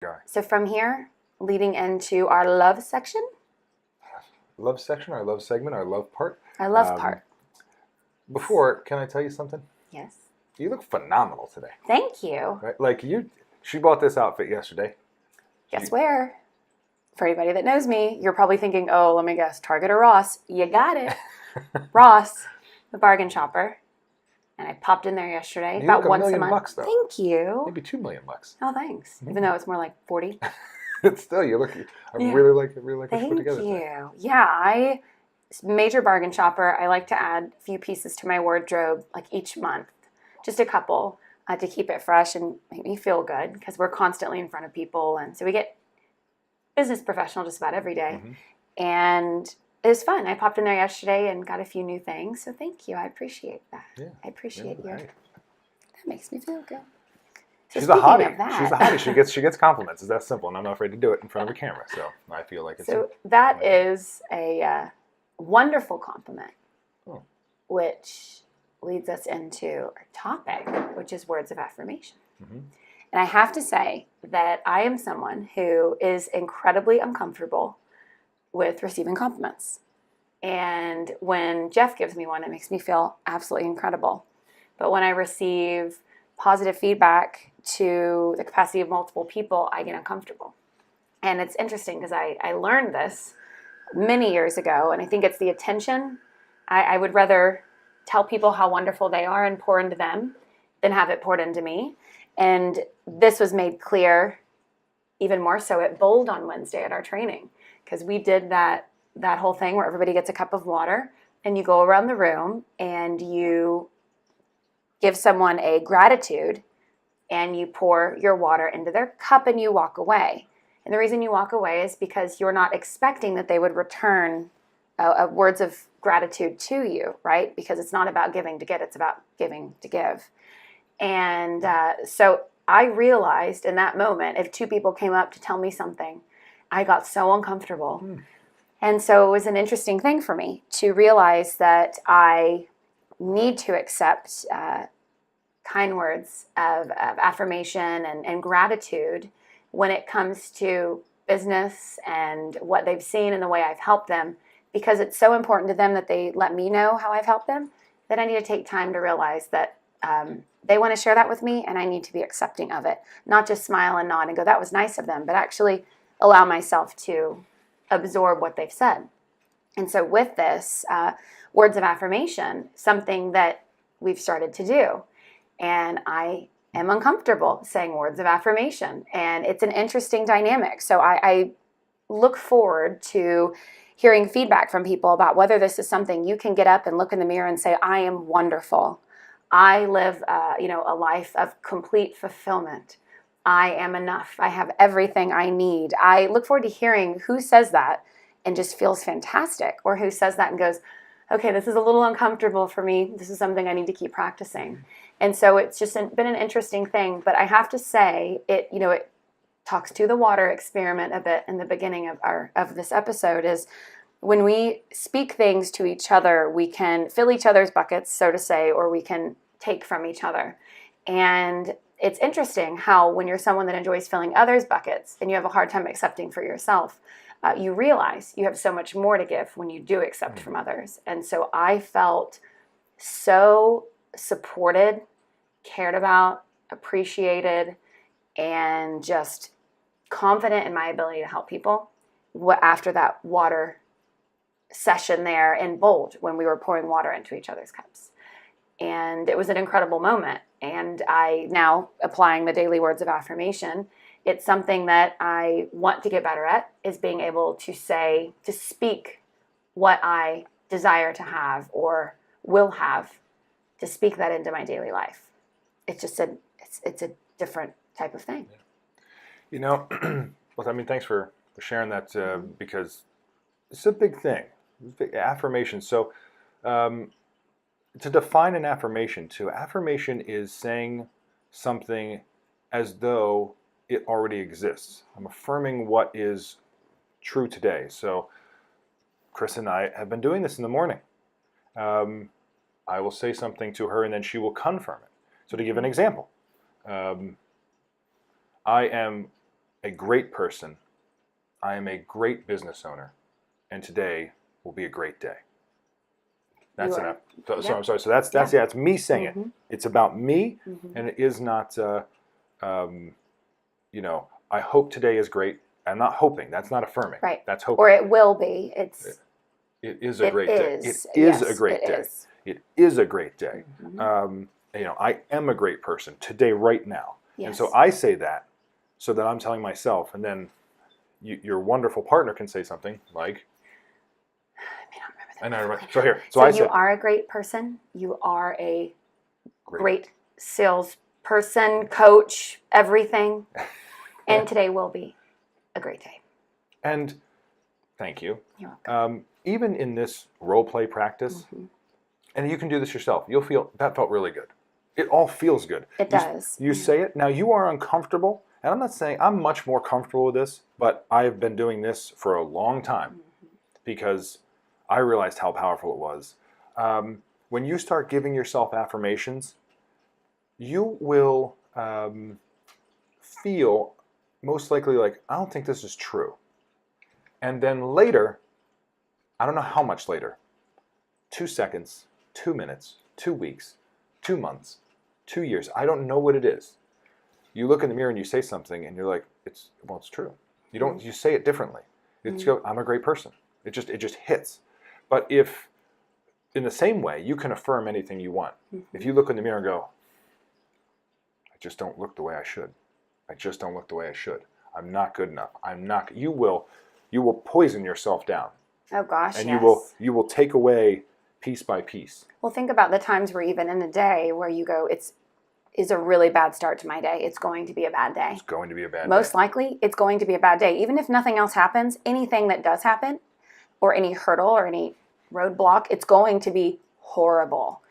Guy. So from here, leading into our love section. Love section, our love segment, our love part. Our love part. Before, can I tell you something? Yes. You look phenomenal today. Thank you. Right? Like she bought this outfit yesterday. Guess where? For anybody that knows me, you're probably thinking, oh, let me guess, Target or Ross. You got it. Ross, the bargain shopper. And I popped in there yesterday, You about look once a $1 million month. though. Thank you. Maybe $2 million. Oh, thanks. Even though it's more like 40. Still, you look. I really like what you put together. Thank you. Yeah, major bargain shopper. I like to add a few pieces to my wardrobe like each month, just a couple to keep it fresh and make me feel good because we're constantly in front of people, and so we get business professional just about every day. And it was fun. I popped in there yesterday and got a few new things. So thank you. I appreciate that. Yeah. I appreciate you. Right. That makes me feel good. So She's a hottie. She's a hottie. She gets compliments. It's that simple, and I'm not afraid to do it in front of a camera. So I feel like it's. So that is a wonderful compliment, which leads us into our topic, which is words of affirmation. And I have to say that I am someone who is incredibly uncomfortable with receiving compliments. And when Jeff gives me one, it makes me feel absolutely incredible. But when I receive positive feedback to the capacity of multiple people, I get uncomfortable. And it's interesting because I learned this many years ago, and I think it's the attention. I would rather tell people how wonderful they are and pour into them than have it poured into me. And this was made clear even more so at Bold on Wednesday at our training, because we did that whole thing where everybody gets a cup of water and you go around the room and you give someone a gratitude and you pour your water into their cup and you walk away. And the reason you walk away is because you're not expecting that they would return words of gratitude to you, right? Because it's not about giving to get, it's about giving to give. And so I realized in that moment, if two people came up to tell me something, I got so uncomfortable. And so it was an interesting thing for me to realize that I need to accept kind words of affirmation and gratitude when it comes to business and what they've seen and the way I've helped them, because it's so important to them that they let me know how I've helped them, that I need to take time to realize that they want to share that with me and I need to be accepting of it. Not just smile and nod and go, that was nice of them, but actually allow myself to absorb what they've said. And so with this, words of affirmation, something that we've started to do. And I am uncomfortable saying words of affirmation. And it's an interesting dynamic. So I look forward to hearing feedback from people about whether this is something you can get up and look in the mirror and say, I am wonderful. I live a life of complete fulfillment. I am enough. I have everything I need. I look forward to hearing who says that and just feels fantastic, or who says that and goes, okay, this is a little uncomfortable for me. This is something I need to keep practicing. And so it's just been an interesting thing. But I have to say, it talks to the water experiment a bit in the beginning of this episode, is when we speak things to each other, we can fill each other's buckets, so to say, or we can take from each other. And it's interesting how when you're someone that enjoys filling others' buckets and you have a hard time accepting for yourself, you realize you have so much more to give when you do accept from others. And so I felt so supported, cared about, appreciated, and just confident in my ability to help people after that water session there in Bold when we were pouring water into each other's cups. And it was an incredible moment. And I now, applying the daily words of affirmation, it's something that I want to get better at, is being able to speak what I desire to have or will have, to speak that into my daily life. It's just it's a different type of thing. Well, I mean, thanks for sharing that because it's a big thing. Affirmation. So to define an affirmation, affirmation is saying something as though it already exists. I'm affirming what is true today. So Chris and I have been doing this in the morning. I will say something to her and then she will confirm it. So to give an example, I am a great person. I am a great business owner. And today will be a great day. That's enough. So I'm sorry. So that's it's me saying it. It's about me, and it is not. I hope today is great. I'm not hoping. That's not affirming. Right. That's hoping. Or it will be. It is a great day. It is a great day. It is a great day. I am a great person today, right now. Yes. And so I say that so that I'm telling myself, and then your wonderful partner can say something like, I may not remember that. So here. So you are a great person. You are a great salesperson, coach, everything. And today will be a great day. And thank you. You're welcome. Even in this role play practice, and you can do this yourself, you'll feel that felt really good. It all feels good. It does. You say it. Now you are uncomfortable, and I'm not saying I'm much more comfortable with this, but I've been doing this for a long time because I realized how powerful it was. When you start giving yourself affirmations, you will feel most likely like, I don't think this is true. And then later, I don't know how much later, 2 seconds, 2 minutes, 2 weeks, 2 months, 2 years, I don't know what it is. You look in the mirror and you say something and you're like, it's true. You say it differently. I'm a great person. It just hits. But if, in the same way, you can affirm anything you want. If you look in the mirror and go, I just don't look the way I should. I just don't look the way I should. I'm not good enough. You will poison yourself down. Oh gosh, and yes. you will take away piece by piece. Well, think about the times where even in a day where you go, is a really bad start to my day. It's going to be a bad day. It's going to be a bad day. Most likely, it's going to be a bad day. Even if nothing else happens, anything that does happen, or any hurdle or any roadblock, it's going to be horrible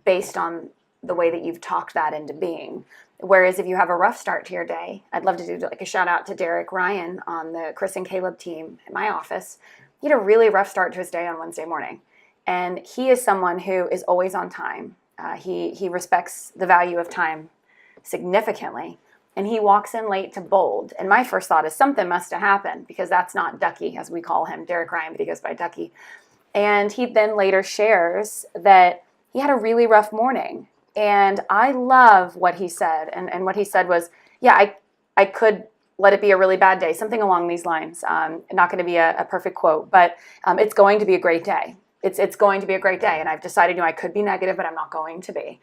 based on the way that you've talked that into being. Whereas if you have a rough start to your day, I'd love to do like a shout out to Derek Ryan on the Chris and Caleb team at my office. He had a really rough start to his day on Wednesday morning. And he is someone who is always on time. He respects the value of time significantly. And he walks in late to Bold. And my first thought is something must have happened because that's not Ducky, as we call him, Derek Ryan, but he goes by Ducky. And he then later shares that he had a really rough morning. And I love what he said. And what he said was, yeah, I could let it be a really bad day, something along these lines. Not going to be a perfect quote, but it's going to be a great day. It's going to be a great day. And I've decided, I could be negative, but I'm not going to be.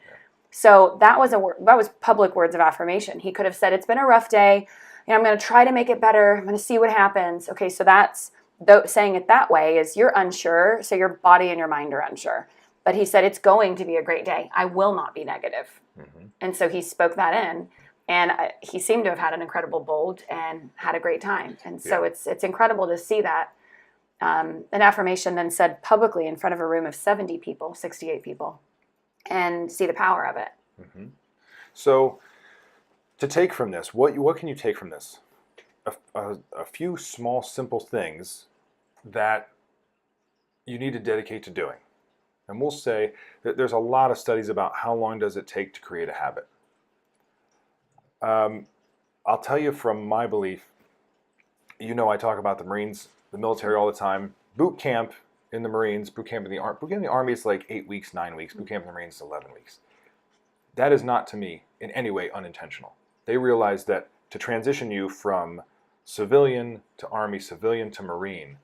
So that was public words of affirmation. He could have said, it's been a rough day. I'm going to try to make it better. I'm going to see what happens. Okay, so that's saying it that way is you're unsure, so your body and your mind are unsure. But he said, it's going to be a great day. I will not be negative. And so he spoke that in. And he seemed to have had an incredible Bold and had a great time. And so it's incredible to see that. An affirmation then said publicly in front of a room of 70 people, 68 people, and see the power of it. So to take from this, what can you take from this? A few small, simple things that you need to dedicate to doing. And we'll say that there's a lot of studies about how long does it take to create a habit. I'll tell you from my belief, I talk about the Marines, the military all the time. Boot camp in the Marines, boot camp in the Army is like 8 weeks, 9 weeks. Boot camp in the Marines is 11 weeks. That is not, to me, in any way unintentional. They realize that to transition you from civilian to Army, civilian to Marine,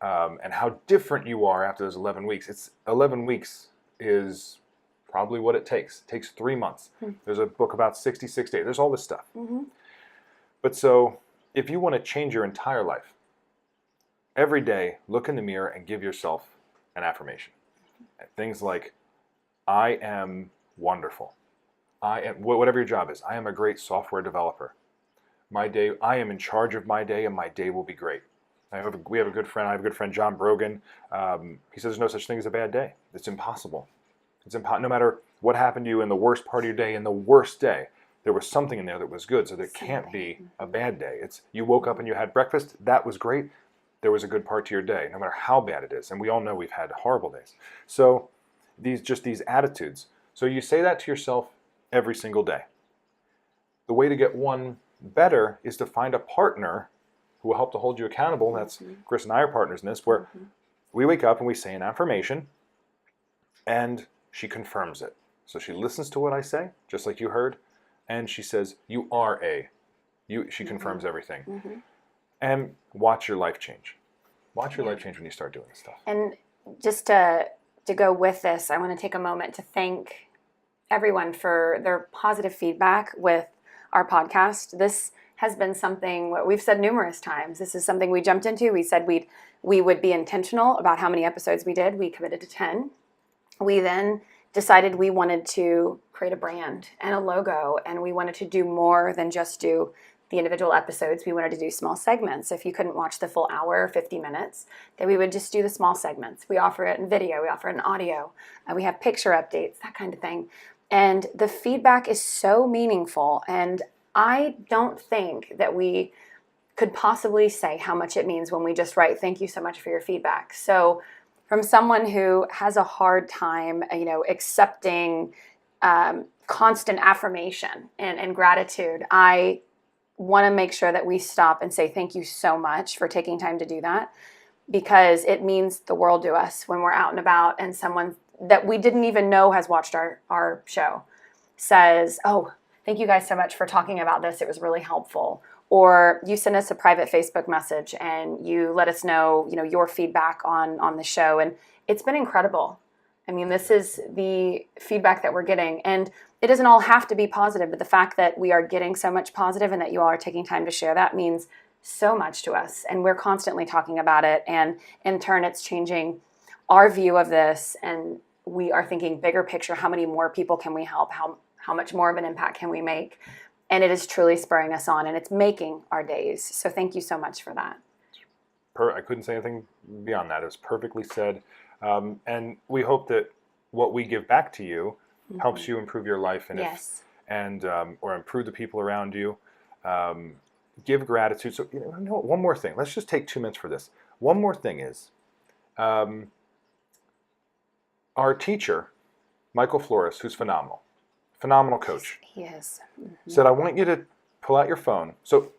and how different you are after those 11 weeks. 11 weeks is probably what it takes. It takes 3 months. There's a book about 66 days. There's all this stuff. But so if you want to change your entire life, every day, look in the mirror and give yourself an affirmation. Things like, I am wonderful. I am, whatever your job is, I am a great software developer. I am in charge of my day and my day will be great. We have a good friend. I have a good friend, John Brogan. He says there's no such thing as a bad day. It's impossible. No matter what happened to you in the worst part of your day, in the worst day, there was something in there that was good. So there can't be a bad day. You woke up and you had breakfast. That was great. There was a good part to your day, no matter how bad it is. And we all know we've had horrible days. So these attitudes. So you say that to yourself every single day. The way to get one better is to find a partner who will help to hold you accountable. That's Chris and I are partners in this, where we wake up and we say an affirmation and she confirms it. So she listens to what I say, just like you heard, and she says, you are she confirms everything. And watch your life change. Watch your life change when you start doing this stuff. And just to go with this, I want to take a moment to thank everyone for their positive feedback with our podcast. This has been something what we've said numerous times. This is something we jumped into. We said we would be intentional about how many episodes we did. We committed to 10. We then decided we wanted to create a brand and a logo, and we wanted to do more than just do the individual episodes. We wanted to do small segments. If you couldn't watch the full hour or 50 minutes, then we would just do the small segments. We offer it in video, we offer it in audio, we have picture updates, that kind of thing. And the feedback is so meaningful, and I don't think that we could possibly say how much it means when we just write, thank you so much for your feedback. So from someone who has a hard time, accepting constant affirmation and gratitude, I want to make sure that we stop and say thank you so much for taking time to do that, because it means the world to us when we're out and about and someone that we didn't even know has watched our show says, oh, thank you guys so much for talking about this. It was really helpful. Or you send us a private Facebook message and you let us know, your feedback on the show. And it's been incredible. I mean, this is the feedback that we're getting. And it doesn't all have to be positive, but the fact that we are getting so much positive and that you all are taking time to share that means so much to us. And we're constantly talking about it. And in turn, it's changing our view of this. And we are thinking bigger picture. How many more people can we help? How much more of an impact can we make? And it is truly spurring us on, and it's making our days. So thank you so much for that. I couldn't say anything beyond that. It was perfectly said. And we hope that what we give back to you helps you improve your life or improve the people around you. Give gratitude. So one more thing. Let's just take 2 minutes for this. One more thing is our teacher, Michael Flores, who's phenomenal coach. He is. Said, I want you to pull out your phone. So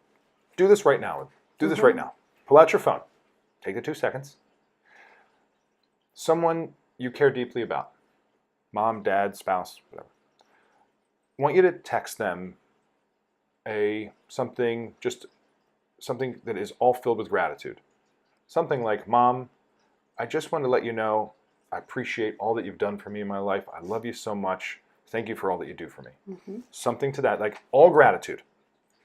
do this right now. Do this right now. Pull out your phone. Take the 2 seconds. Someone you care deeply about. Mom, dad, spouse, whatever. I want you to text them something that is all filled with gratitude. Something like, Mom, I just want to let you know I appreciate all that you've done for me in my life. I love you so much. Thank you for all that you do for me. Something to that, like all gratitude,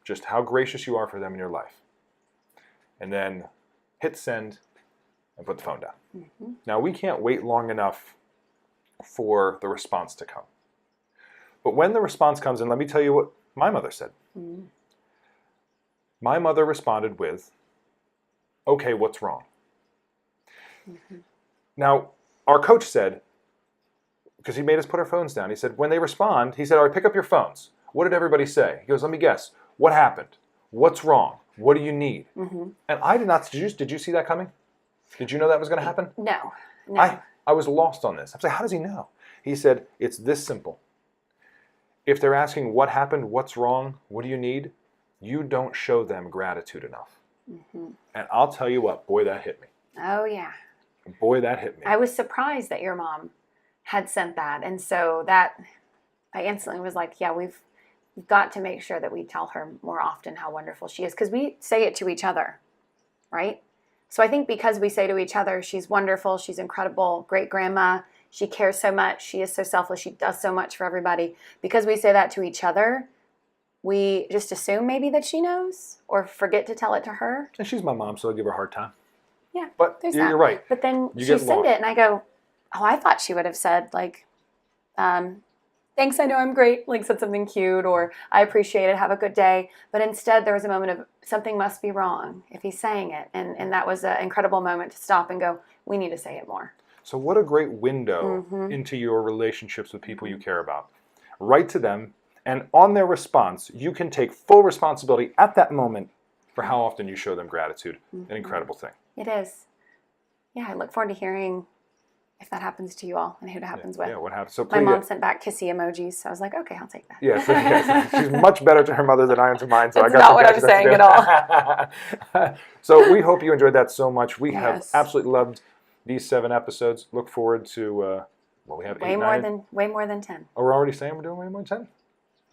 just how gracious you are for them in your life. And then hit send and put the phone down. Now, we can't wait long enough for the response to come. But when the response comes in, let me tell you what my mother said. My mother responded with, okay, what's wrong? Now, our coach said, because he made us put our phones down. He said, when they respond, he said, all right, pick up your phones. What did everybody say? He goes, let me guess. What happened? What's wrong? What do you need? And I did not, did you see that coming? Did you know that was going to happen? No. I was lost on this. I was like, how does he know? He said, it's this simple. If they're asking what happened, what's wrong, what do you need? You don't show them gratitude enough. And I'll tell you what, boy, that hit me. Oh, yeah. Boy, that hit me. I was surprised that your mom had sent that. And so that, I instantly was like, yeah, we've got to make sure that we tell her more often how wonderful she is, because we say it to each other, right? So I think because we say to each other, she's wonderful, she's incredible, great grandma, she cares so much, she is so selfless, she does so much for everybody. Because we say that to each other, we just assume maybe that she knows or forget to tell it to her. And she's my mom, so I'll give her a hard time. Yeah, but you're right. But then she sent it, and I go, oh, I thought she would have said, like, thanks, I know I'm great, like said something cute, or I appreciate it, have a good day. But instead, there was a moment of something must be wrong if he's saying it. And that was an incredible moment to stop and go, we need to say it more. So what a great window into your relationships with people you care about. Write to them, and on their response, you can take full responsibility at that moment for how often you show them gratitude. An incredible thing. It is. Yeah, I look forward to hearing if that happens to you all and who it happens with. Yeah, what happens? So My please, mom sent back kissy emojis, so I was like, okay, I'll take that. yes, yes. She's much better to her mother than I am to mine. So That's I got not some what I'm catching up saying to do. So we hope you enjoyed that so much. We have Yes. absolutely loved these 7 episodes. Look forward to we have way 8, more 9. way more than 10. Oh, we're already saying we're doing way more than 10?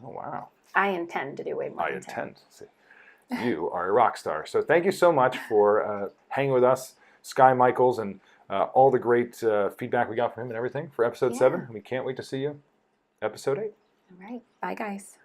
Oh, wow. I intend to do way more I than 10. intend. See, you are a rock star. So thank you so much for hanging with us, Sky Michaels, and all the great feedback we got from him and everything for episode 7. We can't wait to see you episode 8. All right. Bye, guys.